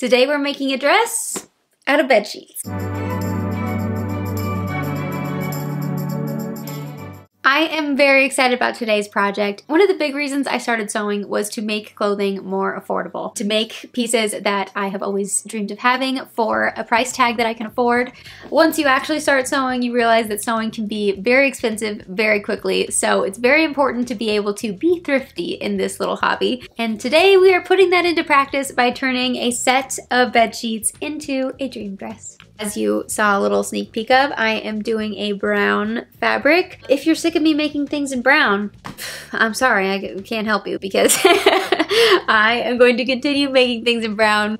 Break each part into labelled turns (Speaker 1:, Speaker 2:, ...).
Speaker 1: Today we're making a dress out of bed sheets. I am very excited about today's project. One of the big reasons I started sewing was to make clothing more affordable, to make pieces that I have always dreamed of having for a price tag that I can afford. Once you actually start sewing, you realize that sewing can be very expensive very quickly, so it's very important to be able to be thrifty in this little hobby. And today we are putting that into practice by turning a set of bed sheets into a dream dress. As you saw a little sneak peek of, I am doing a brown fabric. If you're sick of me making things in brown, I'm sorry, I can't help you because I am going to continue making things in brown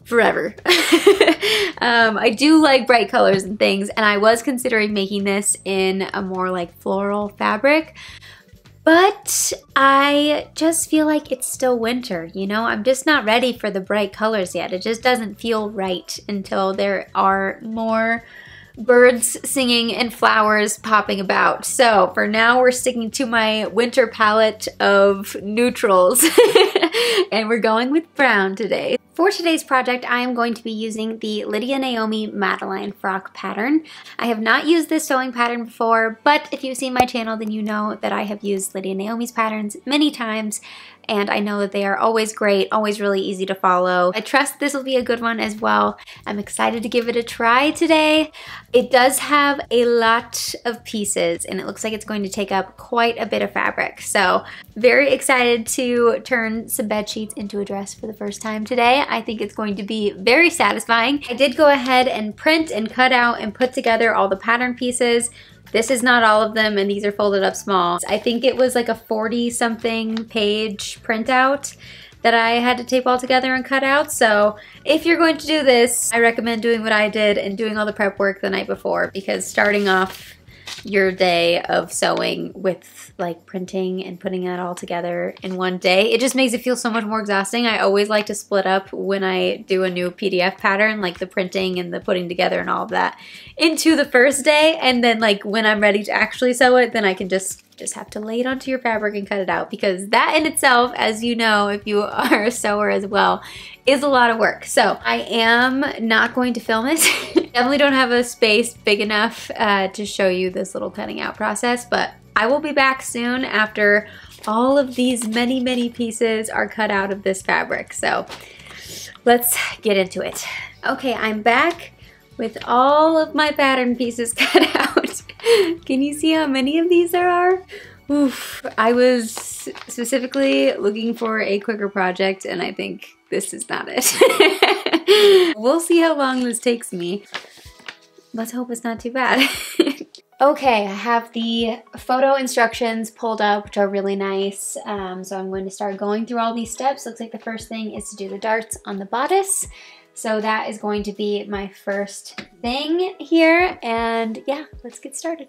Speaker 1: forever. I do like bright colors and things, and I was considering making this in a more like floral fabric. But I just feel like it's still winter, you know? I'm just not ready for the bright colors yet. It just doesn't feel right until there are more birds singing and flowers popping about. So for now, we're sticking to my winter palette of neutrals and we're going with brown today. For today's project, I am going to be using the Lydia Naomi Madeline frock pattern. I have not used this sewing pattern before, but if you've seen my channel, then you know that I have used Lydia Naomi's patterns many times, and I know that they are always great, always really easy to follow. I trust this will be a good one as well. I'm excited to give it a try today. It does have a lot of pieces, and it looks like it's going to take up quite a bit of fabric. So very excited to turn some bed sheets into a dress for the first time today. I think it's going to be very satisfying. I did go ahead and print and cut out and put together all the pattern pieces. This is not all of them, and these are folded up small. I think it was like a 40-something page printout that I had to tape all together and cut out. So if you're going to do this, I recommend doing what I did and doing all the prep work the night before, because starting off your day of sewing with like printing and putting it all together in one day, it just makes it feel so much more exhausting. I always like to split up when I do a new PDF pattern, like the printing and the putting together and all of that, into the first day, and then like when I'm ready to actually sew it, then I can just have to lay it onto your fabric and cut it out, because that in itself, as you know if you are a sewer as well, is a lot of work. So I am not going to film it. Definitely don't have a space big enough to show you this little cutting out process, but I will be back soon after all of these many pieces are cut out of this fabric. So let's get into it. Okay, I'm back with all of my pattern pieces cut out. Can you see how many of these there are? Oof, I was specifically looking for a quicker project, and I think this is not it. We'll see how long this takes me. Let's hope it's not too bad. Okay, I have the photo instructions pulled up, which are really nice. So I'm going to start going through all these steps. Looks like the first thing is to do the darts on the bodice. So that is going to be my first thing here. And yeah, let's get started.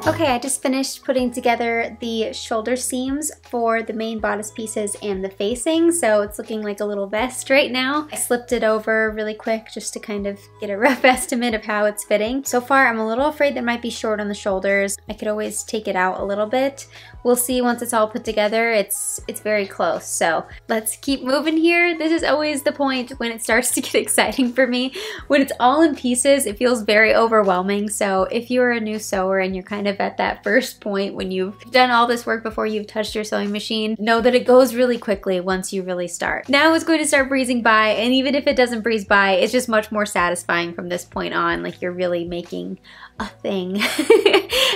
Speaker 1: Okay, I just finished putting together the shoulder seams for the main bodice pieces and the facing, so it's looking like a little vest right now. I slipped it over really quick just to kind of get a rough estimate of how it's fitting. So far, I'm a little afraid that it might be short on the shoulders. I could always take it out a little bit. We'll see once it's all put together. It's very close, so let's keep moving here. This is always the point when it starts to get exciting for me. When it's all in pieces, it feels very overwhelming, so if you're a new sewer and you're kind of at that first point when you've done all this work before you've touched your sewing machine, know that it goes really quickly once you really start. Now it's going to start breezing by, and even if it doesn't breeze by, it's just much more satisfying from this point on. Like you're really making a thing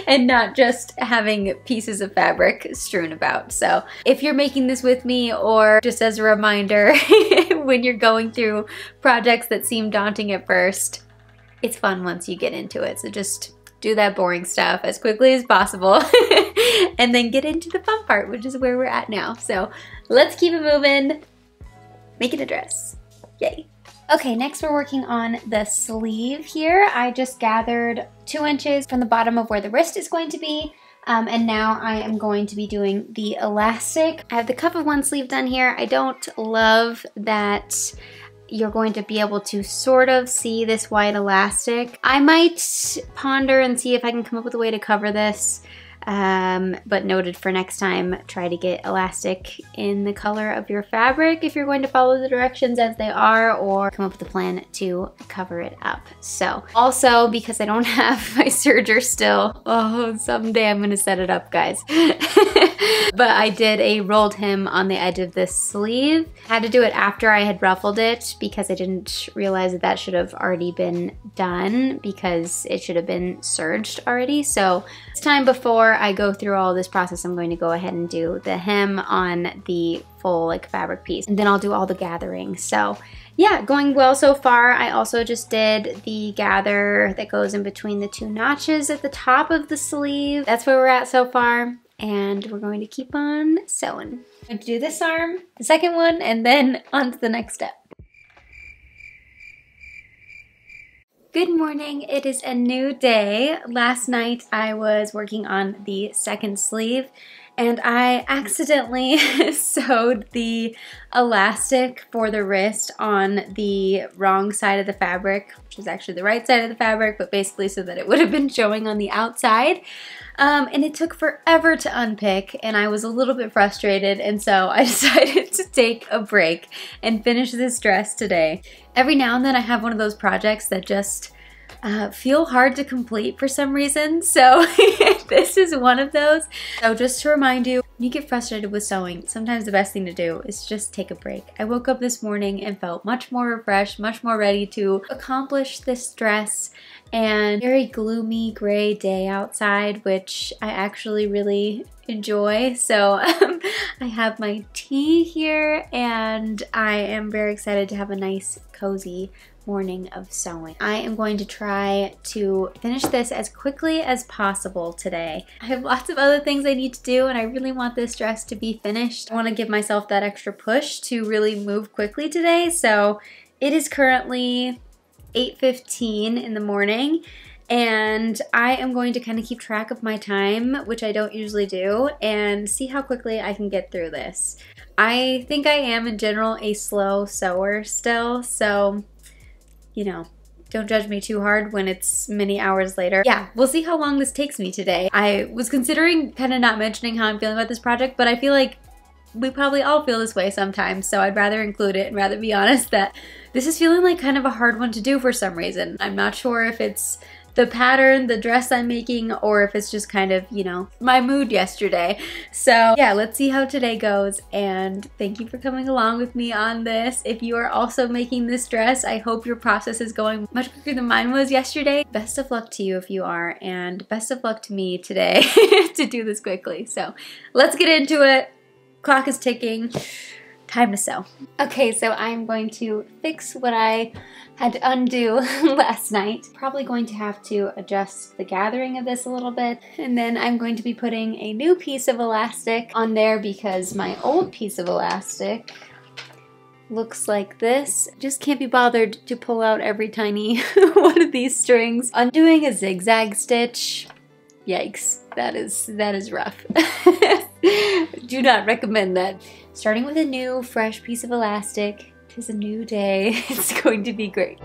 Speaker 1: and not just having pieces of fabric strewn about. So if you're making this with me, or just as a reminder when you're going through projects that seem daunting at first, it's fun once you get into it. So just do that boring stuff as quickly as possible and then get into the fun part, which is where we're at now. So let's keep it moving, make it a dress. Yay. Okay, next we're working on the sleeve here. I just gathered 2 inches from the bottom of where the wrist is going to be. And now I am going to be doing the elastic. I have the cuff of one sleeve done here. I don't love that you're going to be able to sort of see this white elastic. I might ponder and see if I can come up with a way to cover this. But noted for next time, try to get elastic in the color of your fabric if you're going to follow the directions as they are, or come up with a plan to cover it up. So also, because I don't have my serger still, oh, someday I'm gonna set it up, guys. But I did a rolled hem on the edge of this sleeve. Had to do it after I had ruffled it because I didn't realize that that should have already been done because it should have been serged already. So this time before I go through all this process, I'm going to go ahead and do the hem on the full like fabric piece, and then I'll do all the gathering. So yeah, going well so far. I also just did the gather that goes in between the two notches at the top of the sleeve. That's where we're at so far. And we're going to keep on sewing. I'm going to do this arm, the second one, and then on to the next step. Good morning, it is a new day. Last night I was working on the second sleeve and I accidentally sewed the elastic for the wrist on the wrong side of the fabric, which is actually the right side of the fabric, but basically so that it would have been showing on the outside. And it took forever to unpick and I was a little bit frustrated, and so I decided to take a break and finish this dress today. Every now and then I have one of those projects that just feel hard to complete for some reason, so this is one of those. So just to remind you, when you get frustrated with sewing, sometimes the best thing to do is just take a break. I woke up this morning and felt much more refreshed, much more ready to accomplish this dress, and very gloomy gray day outside, which I actually really enjoy. So I have my tea here and I am very excited to have a nice cozy morning of sewing. I am going to try to finish this as quickly as possible today. I have lots of other things I need to do and I really want this dress to be finished. I want to give myself that extra push to really move quickly today. So it is currently 8:15 in the morning and I am going to kind of keep track of my time, which I don't usually do, and see how quickly I can get through this. I think I am in general a slow sewer still, so you know, don't judge me too hard when it's many hours later. Yeah, we'll see how long this takes me today. I was considering kind of not mentioning how I'm feeling about this project, but I feel like we probably all feel this way sometimes, so I'd rather include it and rather be honest that this is feeling like kind of a hard one to do for some reason. I'm not sure if it's the pattern, the dress I'm making, or if it's just kind of, you know, my mood yesterday. So yeah, let's see how today goes, and thank you for coming along with me on this. If you are also making this dress, I hope your process is going much quicker than mine was yesterday. Best of luck to you if you are, and best of luck to me today to do this quickly. So let's get into it. Clock is ticking. Time to sew. Okay, so I'm going to fix what I had to undo last night. Probably going to have to adjust the gathering of this a little bit. And then I'm going to be putting a new piece of elastic on there because my old piece of elastic looks like this. Just can't be bothered to pull out every tiny one of these strings. Undoing a zigzag stitch, yikes, that is rough. Do not recommend that. Starting with a new, fresh piece of elastic. Tis a new day. It's going to be great.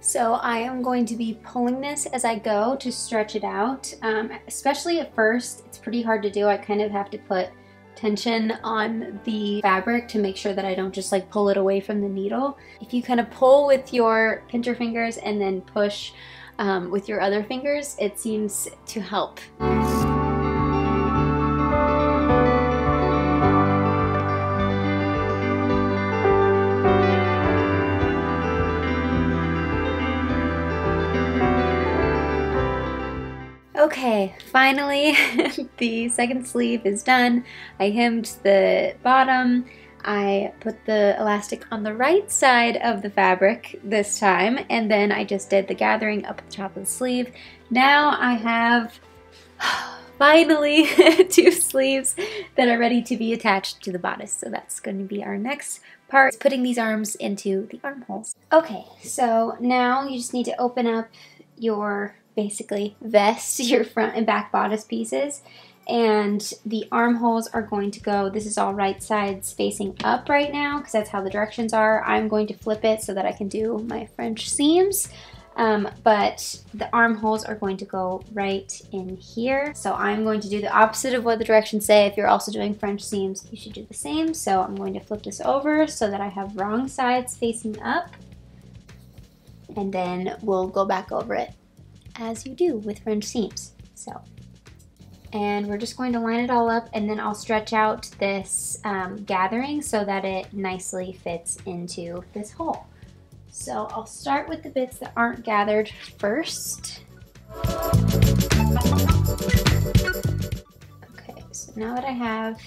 Speaker 1: So I am going to be pulling this as I go to stretch it out. Especially at first, it's pretty hard to do. I kind of have to put tension on the fabric to make sure that I don't just like pull it away from the needle. If you kind of pull with your pincher fingers and then push with your other fingers, it seems to help. Okay, finally the second sleeve is done. I hemmed the bottom. I put the elastic on the right side of the fabric this time, and then I just did the gathering up at the top of the sleeve. Now I have finally two sleeves that are ready to be attached to the bodice. So that's going to be our next part, putting these arms into the armholes. Okay, so now you just need to open up your basically vest, your front and back bodice pieces, And the armholes are going to go, this is all right sides facing up right now because that's how the directions are. I'm going to flip it so that I can do my French seams. But the armholes are going to go right in here. So I'm going to do the opposite of what the directions say. If you're also doing French seams, you should do the same. So I'm going to flip this over so that I have wrong sides facing up. And then we'll go back over it as you do with French seams. So, and we're just going to line it all up, and then I'll stretch out this gathering so that it nicely fits into this hole. So I'll start with the bits that aren't gathered first. Okay, so now that I have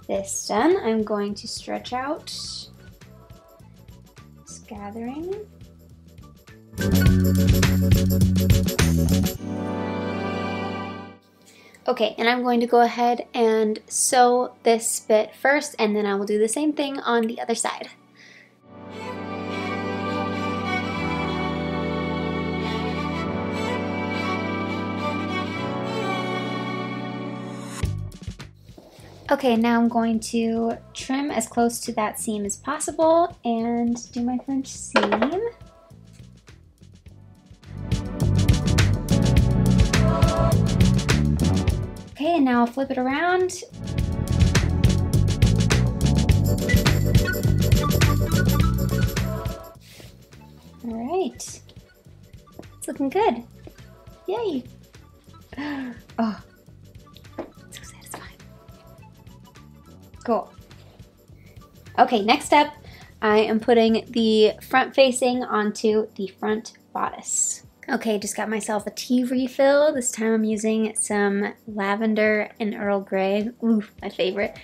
Speaker 1: this done, I'm going to stretch out this gathering. Okay, and I'm going to go ahead and sew this bit first, and then I will do the same thing on the other side. Okay, now I'm going to trim as close to that seam as possible and do my French seam. Okay, and now I'll flip it around. All right, it's looking good. Yay. Oh, so satisfying. Cool. Okay, next up, I am putting the front facing onto the front bodice. Okay, just got myself a tea refill. This time I'm using some lavender and Earl Grey. Ooh, my favorite.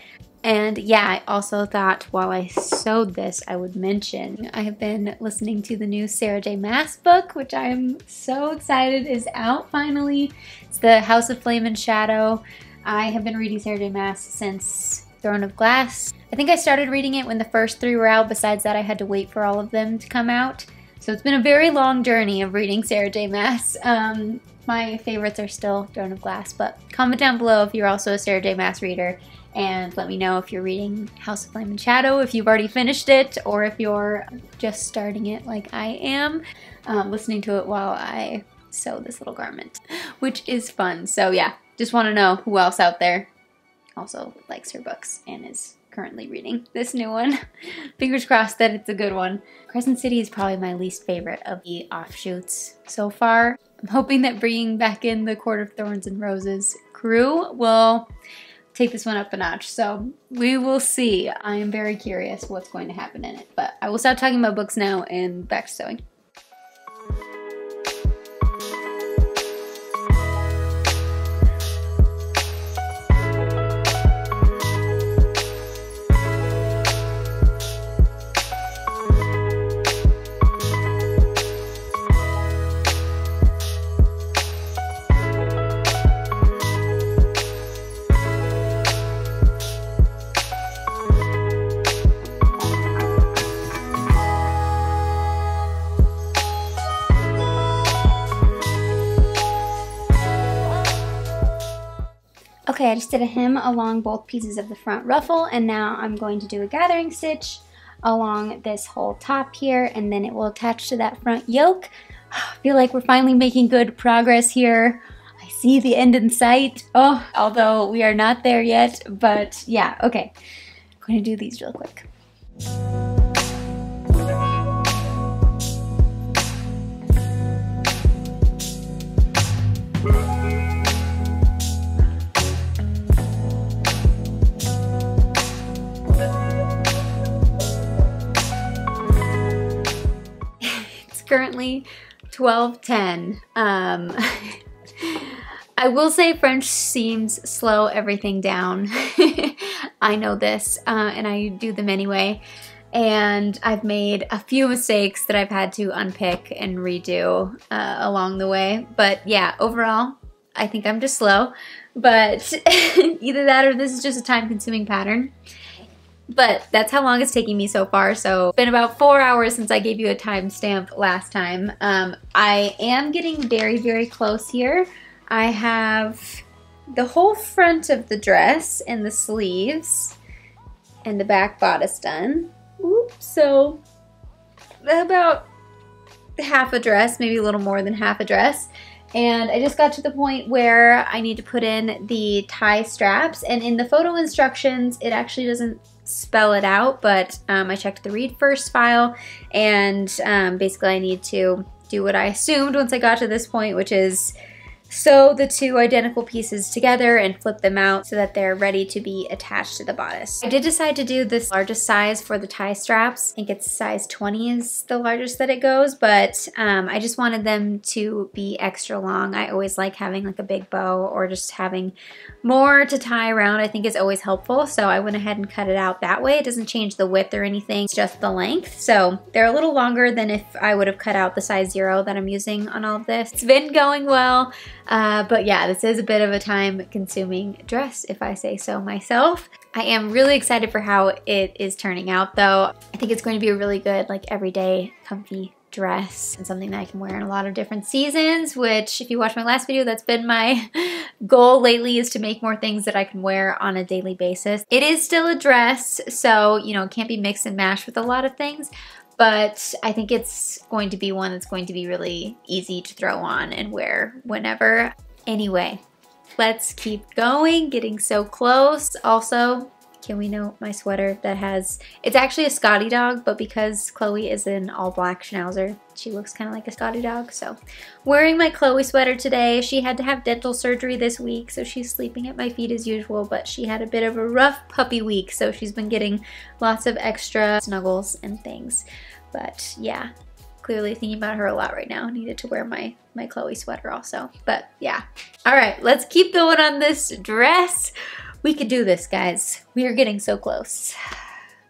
Speaker 1: And yeah, I also thought while I sewed this, I would mention I have been listening to the new Sarah J. Maas book, which I am so excited is out finally. It's the House of Flame and Shadow. I have been reading Sarah J. Maas since Throne of Glass. I think I started reading it when the first 3 were out. Besides that, I had to wait for all of them to come out. So it's been a very long journey of reading Sarah J. Maas. My favorites are still Throne of Glass, but comment down below if you're also a Sarah J. Maas reader, and let me know if you're reading House of Flame and Shadow, if you've already finished it, or if you're just starting it like I am, listening to it while I sew this little garment, which is fun. So yeah, just want to know who else out there also likes her books and is currently reading this new one. Fingers crossed that it's a good one. Crescent City is probably my least favorite of the offshoots so far. I'm hoping that bringing back in the Court of Thorns and Roses crew will take this one up a notch. So we will see. I am very curious what's going to happen in it. But I will stop talking about books now and back to sewing. Okay, I just did a hem along both pieces of the front ruffle, and now I'm going to do a gathering stitch along this whole top here, and then it will attach to that front yoke. I feel like we're finally making good progress here. I see the end in sight. Oh, although we are not there yet, but yeah, okay. I'm going to do these real quick. Currently 12:10. I will say French seams slow everything down. I know this, and I do them anyway. And I've made a few mistakes that I've had to unpick and redo along the way. But yeah, overall, I think I'm just slow. But either that or this is just a time-consuming pattern. But that's how long it's taking me so far. So it's been about 4 hours since I gave you a timestamp last time. I am getting very, very close here. I have the whole front of the dress and the sleeves and the back bodice done. Oops, so about half a dress, maybe a little more than half a dress. And I just got to the point where I need to put in the tie straps, and in the photo instructions it actually doesn't spell it out, but I checked the read first file, and basically I need to do what I assumed once I got to this point, which is sew the two identical pieces together and flip them out so that they're ready to be attached to the bodice. I did decide to do this largest size for the tie straps. I think it's size 20 is the largest that it goes, but I just wanted them to be extra long. I always like having like a big bow or just having more to tie around. I think is always helpful, so I went ahead and cut it out that way. It doesn't change the width or anything, it's just the length. So they're a little longer than if I would have cut out the size 0 that I'm using on all of this. It's been going well. But yeah, this is a bit of a time-consuming dress, if I say so myself. I am really excited for how it is turning out, though. I think it's going to be a really good, like, everyday, comfy dress and something that I can wear in a lot of different seasons, which, if you watch my last video, that's been my goal lately, is to make more things that I can wear on a daily basis. It is still a dress, so, you know, it can't be mixed and matched with a lot of things, but I think it's going to be one that's going to be really easy to throw on and wear whenever. Anyway, let's keep going, getting so close. Also, can we note my sweater that has, it's actually a Scotty dog, but because Chloe is an all black schnauzer, she looks kind of like a Scotty dog. So wearing my Chloe sweater today. She had to have dental surgery this week, so she's sleeping at my feet as usual, but she had a bit of a rough puppy week, so she's been getting lots of extra snuggles and things. But yeah, clearly thinking about her a lot right now. Needed to wear my Chloe sweater also, but yeah. All right, let's keep going on this dress. We could do this, guys. We are getting so close,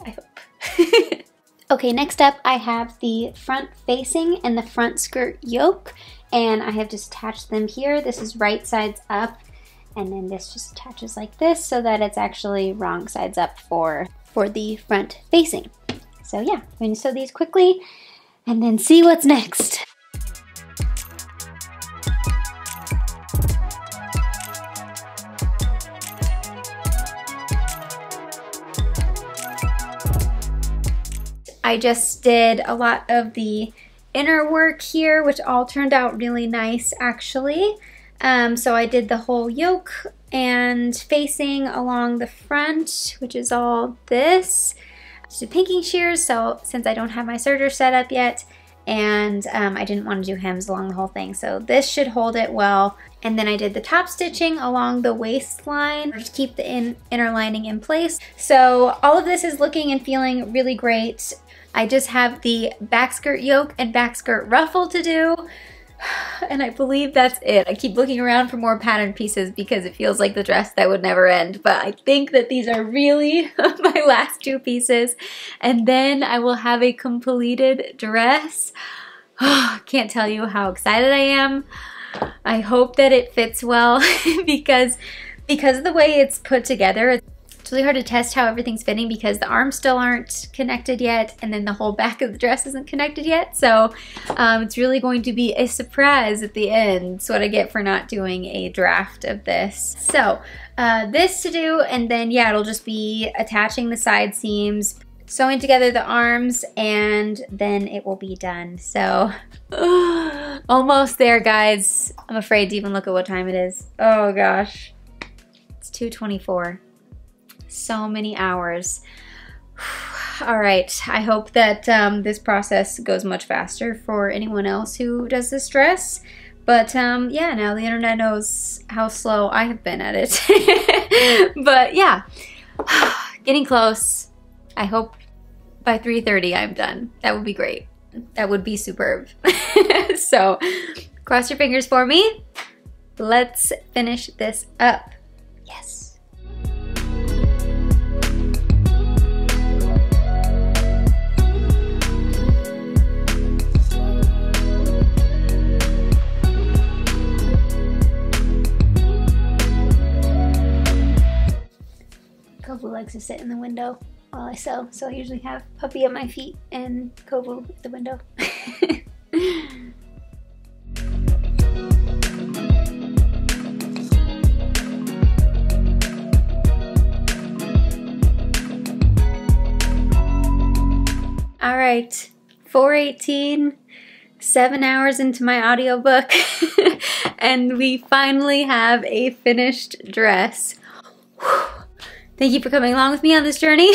Speaker 1: I hope. Okay, next up I have the front facing and the front skirt yoke, and I have just attached them here. This is right sides up, and then this just attaches like this so that it's actually wrong sides up for the front facing. So yeah, I'm going to sew these quickly and then see what's next. I just did a lot of the inner work here, which all turned out really nice actually. So I did the whole yoke and facing along the front, which is all this. Just did pinking shears, so since I don't have my serger set up yet, and I didn't want to do hems along the whole thing, so this should hold it well. And then I did the top stitching along the waistline, just keep the inner lining in place. So all of this is looking and feeling really great. I just have the back skirt yoke and back skirt ruffle to do, and I believe that's it. I keep looking around for more pattern pieces because it feels like the dress that would never end, but I think that these are really my last two pieces, and then I will have a completed dress. Can't tell you how excited I am. I hope that it fits well because of the way it's put together. It's really hard to test how everything's fitting because the arms still aren't connected yet, and then the whole back of the dress isn't connected yet. So it's really going to be a surprise at the end. It's what I get for not doing a draft of this. So this to do, and then yeah, it'll just be attaching the side seams, sewing together the arms, and then it will be done. So almost there, guys. I'm afraid to even look at what time it is. Oh gosh, it's 2:24. So many hours. All right, I hope that this process goes much faster for anyone else who does this dress. But yeah, now the internet knows how slow I have been at it. But yeah, getting close. I hope by 3:30 I'm done. That would be great. That would be superb. So cross your fingers for me. Let's finish this up. Yes. Kovu likes to sit in the window while I sew, so I usually have Puppy at my feet and Kovu at the window. right, 4:18, 7 hours into my audiobook, and we finally have a finished dress. Thank you for coming along with me on this journey.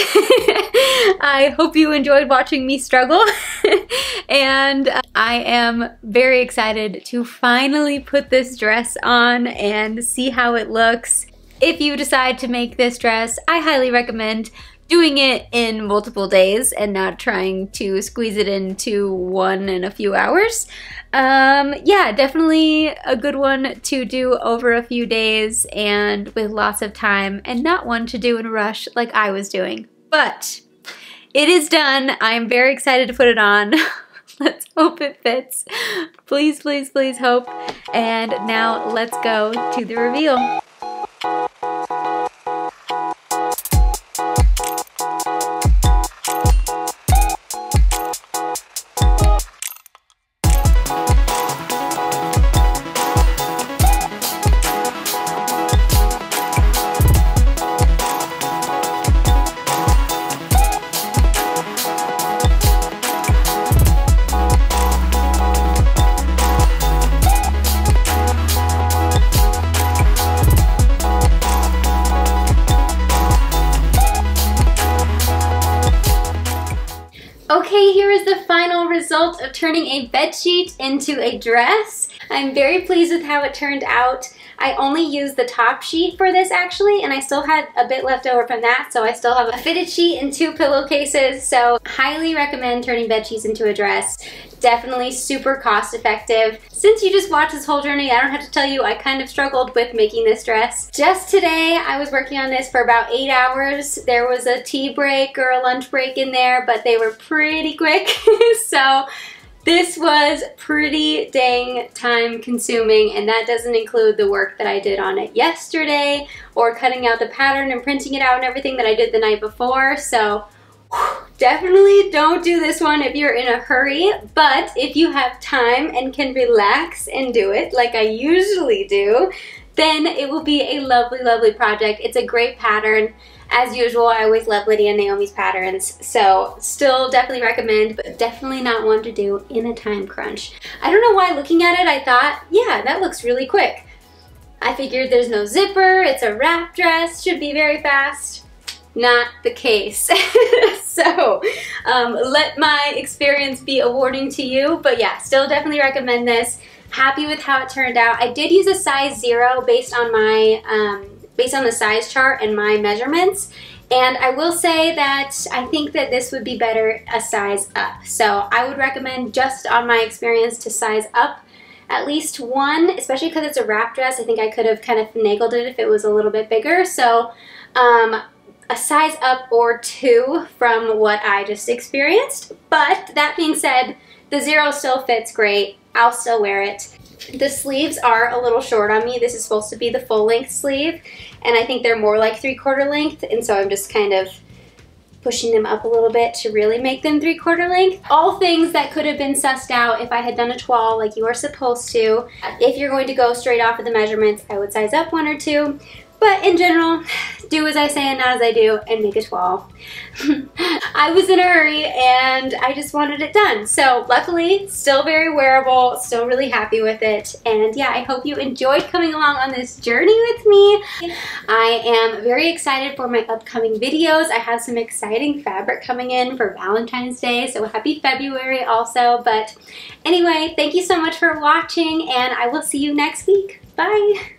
Speaker 1: I hope you enjoyed watching me struggle. And I am very excited to finally put this dress on and see how it looks. If you decide to make this dress, I highly recommend doing it in multiple days and not trying to squeeze it into one in a few hours. Yeah, definitely a good one to do over a few days and with lots of time, and not one to do in a rush like I was doing. But it is done. I'm very excited to put it on. Let's hope it fits. Please, please, please hope. And now let's go to the reveal. Okay, here is the final result of turning a bedsheet into a dress. I'm very pleased with how it turned out. I only used the top sheet for this actually, and I still had a bit left over from that, so I still have a fitted sheet and 2 pillowcases, so highly recommend turning bedsheets into a dress. Definitely super cost effective. Since you just watched this whole journey, I don't have to tell you I kind of struggled with making this dress. Just today, I was working on this for about 8 hours. There was a tea break or a lunch break in there, but they were pretty quick, so this was pretty dang time consuming, and that doesn't include the work that I did on it yesterday or cutting out the pattern and printing it out and everything that I did the night before. So definitely don't do this one if you're in a hurry, but if you have time and can relax and do it like I usually do, then it will be a lovely, lovely project. It's a great pattern. As usual, I always love Lydia and Naomi's patterns, so still definitely recommend, but definitely not one to do in a time crunch. I don't know why, looking at it, I thought, yeah, that looks really quick. I figured there's no zipper, it's a wrap dress, should be very fast. Not the case. So let my experience be a warning to you, but yeah, still definitely recommend this. Happy with how it turned out. I did use a size 0 based on my based on the size chart and my measurements, and I will say that I think that this would be better a size up. So I would recommend, just on my experience, to size up at least 1, especially because it's a wrap dress. I think I could have kind of finagled it if it was a little bit bigger. So a size up or 2 from what I just experienced. But that being said, the 0 still fits great. I'll still wear it. The sleeves are a little short on me. This is supposed to be the full length sleeve, and I think they're more like 3/4 length, and so I'm just kind of pushing them up a little bit to really make them 3/4 length. All things that could have been sussed out if I had done a toile like you are supposed to. If you're going to go straight off of the measurements, I would size up 1 or 2. But in general, do as I say and not as I do, and make a toile. I was in a hurry and I just wanted it done. So luckily, still very wearable, still really happy with it. And yeah, I hope you enjoyed coming along on this journey with me. I am very excited for my upcoming videos. I have some exciting fabric coming in for Valentine's Day, so happy February also. But anyway, thank you so much for watching, and I will see you next week. Bye!